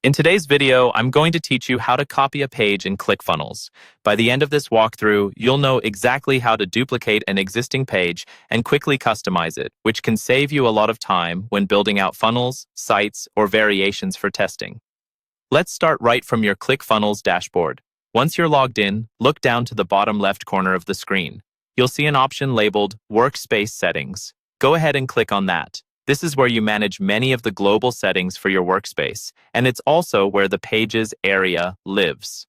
In today's video, I'm going to teach you how to copy a page in Clickfunnels. By the end of this walkthrough, you'll know exactly how to duplicate an existing page and quickly customize it, which can save you a lot of time when building out funnels, sites, or variations for testing. Let's start right from your Clickfunnels dashboard. Once you're logged in, look down to the bottom left corner of the screen. You'll see an option labeled Workspace Settings. Go ahead and click on that. This is where you manage many of the global settings for your workspace, and it's also where the pages area lives.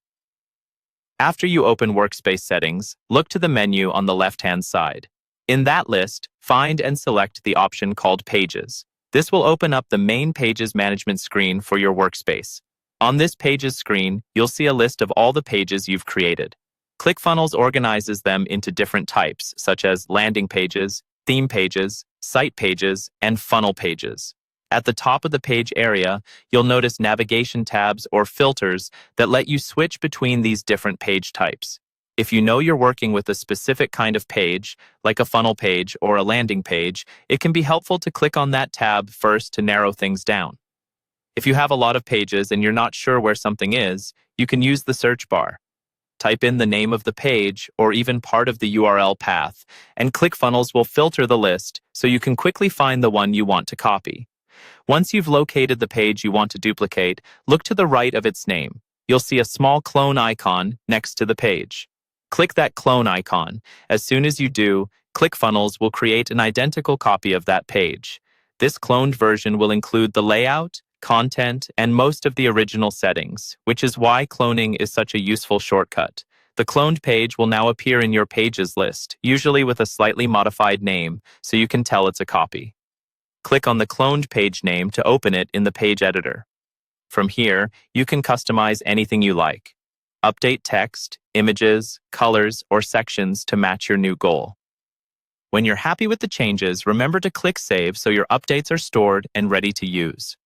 After you open Workspace Settings, look to the menu on the left-hand side. In that list, find and select the option called Pages. This will open up the main Pages management screen for your workspace. On this Pages screen, you'll see a list of all the pages you've created. Clickfunnels organizes them into different types, such as landing pages, theme pages, site pages, and funnel pages. At the top of the page area, you'll notice navigation tabs or filters that let you switch between these different page types. If you know you're working with a specific kind of page, like a funnel page or a landing page, it can be helpful to click on that tab first to narrow things down. If you have a lot of pages and you're not sure where something is, you can use the search bar. Type in the name of the page or even part of the URL path, and Clickfunnels will filter the list so you can quickly find the one you want to copy. Once you've located the page you want to duplicate, look to the right of its name. You'll see a small clone icon next to the page. Click that clone icon. As soon as you do, Clickfunnels will create an identical copy of that page. This cloned version will include the layout, content, and most of the original settings, which is why cloning is such a useful shortcut. The cloned page will now appear in your pages list, usually with a slightly modified name, so you can tell it's a copy. Click on the cloned page name to open it in the page editor. From here, you can customize anything you like. Update text, images, colors, or sections to match your new goal. When you're happy with the changes, remember to click Save so your updates are stored and ready to use.